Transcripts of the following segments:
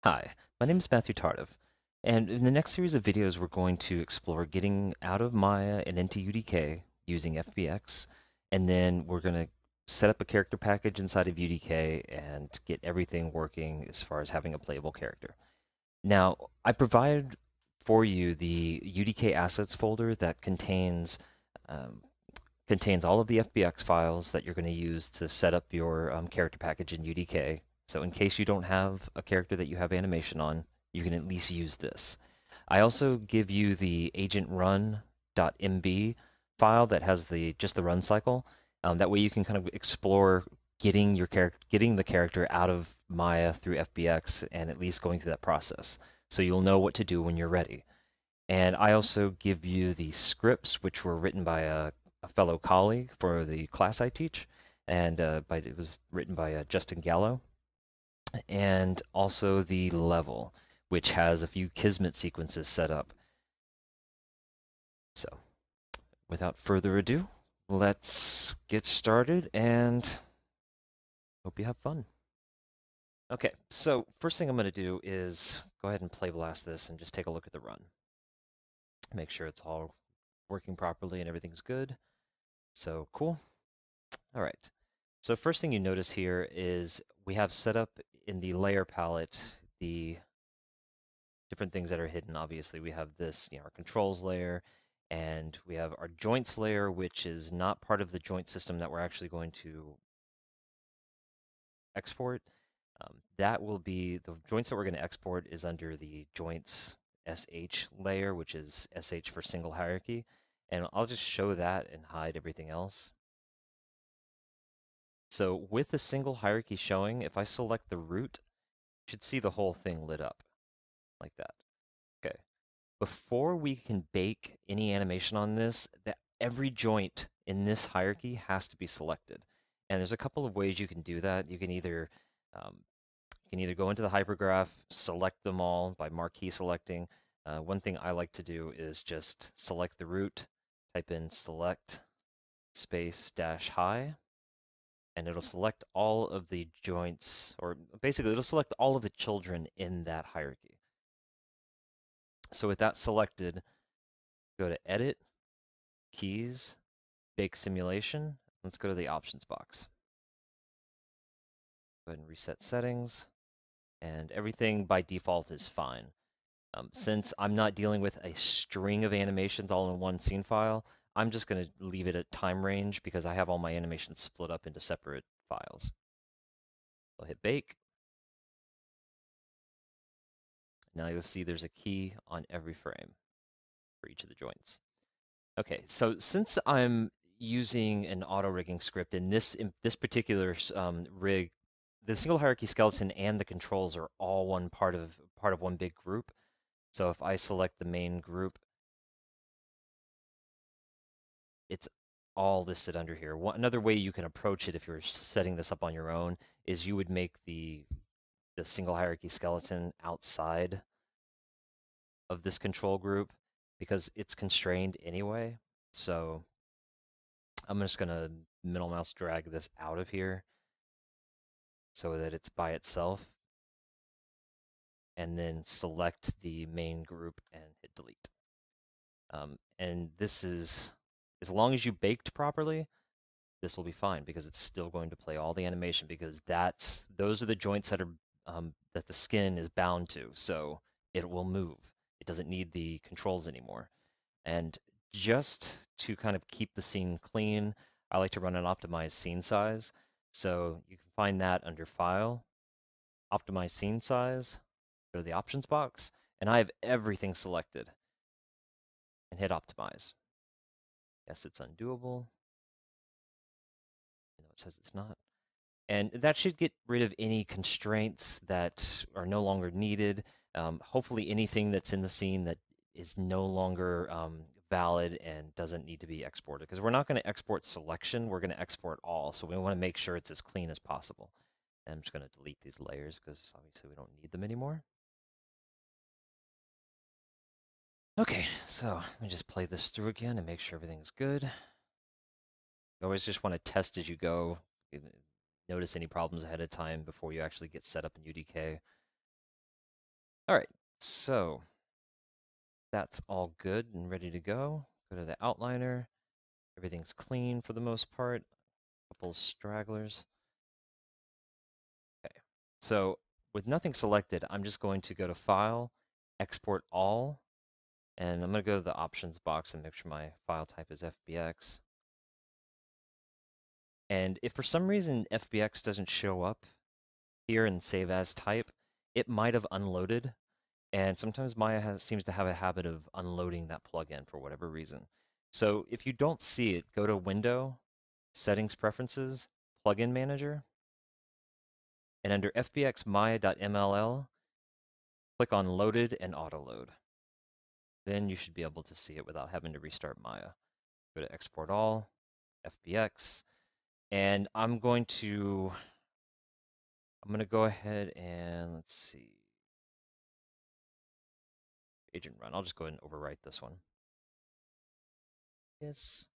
Hi, my name is Matthew Tardiff, and in the next series of videos, we're going to explore getting out of Maya and into UDK using FBX, and then we're going to set up a character package inside of UDK and get everything working as far as having a playable character. Now, I provide for you the UDK assets folder that um, contains all of the FBX files that you're going to use to set up your character package in UDK. So in case you don't have a character that you have animation on, you can at least use this. I also give you the agent run.mb file that has just the run cycle. That way you can kind of explore getting the character out of Maya through FBX and at least going through that process. So you'll know what to do when you're ready. And I also give you the scripts, which were written by a fellow colleague for the class I teach, and it was written by Justin Gallo, and also the level, which has a few Kismet sequences set up. So, without further ado, let's get started and hope you have fun. Okay, so first thing I'm going to do is go ahead and play blast this and just take a look at the run. Make sure it's all working properly and everything's good. So cool. All right. So first thing you notice here is we have set up in the layer palette the different things that are hidden. Obviously, we have this, our controls layer, and we have our joints layer, which is not part of the joint system that we're actually going to export. That will be the joints that we're going to export is under the joints SH layer, which is SH for single hierarchy. And I'll just show that and hide everything else. So with the single hierarchy showing, if I select the root, you should see the whole thing lit up like that. Okay. Before we can bake any animation on this, that every joint in this hierarchy has to be selected. And there's a couple of ways you can do that. Um, you can either go into the hypergraph, select them all by marquee selecting. One thing I like to do is just select the root, type in select space dash high, and it'll select all of the joints, or basically it'll select all of the children in that hierarchy. So with that selected, go to Edit, Keys, Bake Simulation. Let's go to the Options box. Go ahead and reset settings, and everything by default is fine. Since I'm not dealing with a string of animations all in one scene file, I'm just going to leave it at time range because I have all my animations split up into separate files. I'll hit Bake. Now you'll see there's a key on every frame for each of the joints. Okay, so since I'm using an auto rigging script in this particular rig, the single hierarchy skeleton and the controls are all one part of one big group. So if I select the main group, it's all listed under here. Another way you can approach it if you're setting this up on your own is you would make the single hierarchy skeleton outside of this control group because it's constrained anyway. So I'm just going to middle mouse drag this out of here so that it's by itself, and then select the main group and hit delete. And this is, as long as you baked properly, this will be fine because it's still going to play all the animation because those are the joints that the skin is bound to, so it will move. It doesn't need the controls anymore. And just to kind of keep the scene clean, I like to run an optimized scene size. So you can find that under File, Optimize Scene Size, go to the Options box, and I have everything selected. And hit Optimize. Yes, it's undoable. It says it's not. And that should get rid of any constraints that are no longer needed. Hopefully anything that's in the scene that is no longer valid and doesn't need to be exported. Because we're not going to export selection, we're going to export all. So we want to make sure it's as clean as possible. And I'm just going to delete these layers because obviously we don't need them anymore. Okay, so let me just play this through again and make sure everything's good. You always just want to test as you go. Notice any problems ahead of time before you actually get set up in UDK. All right, so that's all good and ready to go. Go to the outliner. Everything's clean for the most part. A couple stragglers. Okay, so with nothing selected, I'm just going to go to File, Export All, and I'm going to go to the Options box and make sure my file type is FBX. And if for some reason FBX doesn't show up here in Save As type, it might have unloaded. And sometimes Maya seems to have a habit of unloading that plugin for whatever reason. So if you don't see it, go to Window, Settings Preferences, Plugin Manager, and under FBX Maya.mll, click on Loaded and Autoload. Then you should be able to see it without having to restart Maya. Go to Export All, FBX, and I'm going to go ahead and let's see. Agent run. I'll just go ahead and overwrite this one. Yes.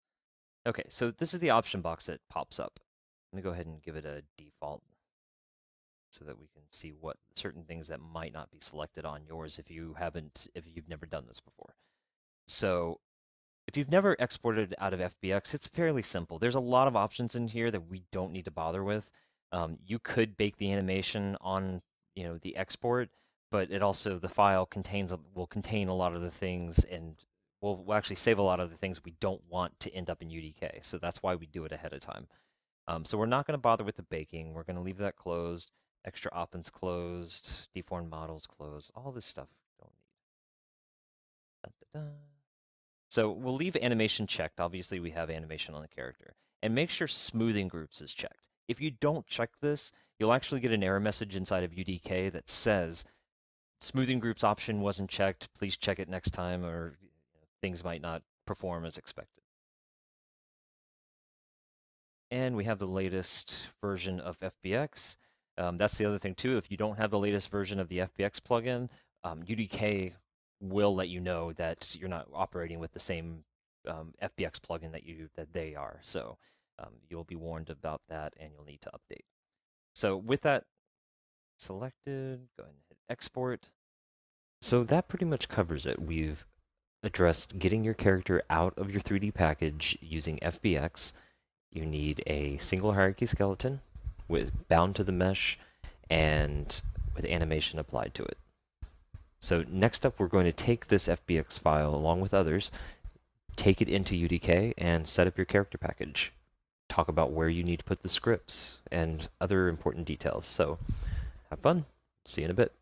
Okay, so this is the option box that pops up. I'm gonna go ahead and give it a default so that we can see what certain things that might not be selected on yours if you've never done this before. So if you've never exported out of FBX, it's fairly simple. There's a lot of options in here that we don't need to bother with. You could bake the animation on, the export, but the file will contain a lot of the things, and we'll actually save a lot of the things we don't want to end up in UDK. So that's why we do it ahead of time. So we're not going to bother with the baking. We're going to leave that closed. Extra oppens closed. Deformed models closed. All this stuff don't need. Dun, dun, dun. So we'll leave animation checked. Obviously, we have animation on the character. And make sure smoothing groups is checked. If you don't check this, you'll actually get an error message inside of UDK that says, smoothing groups option wasn't checked. Please check it next time, or things might not perform as expected. And we have the latest version of FBX. That's the other thing, too. If you don't have the latest version of the FBX plugin, UDK will let you know that you're not operating with the same FBX plugin that they are. So you'll be warned about that, and you'll need to update. So with that selected, go ahead and hit export. So that pretty much covers it. We've addressed getting your character out of your 3D package using FBX. You need a single hierarchy skeleton bound to the mesh and with animation applied to it. So next up, we're going to take this FBX file along with others, take it into UDK, and set up your character package. Talk about where you need to put the scripts and other important details. So have fun. See you in a bit.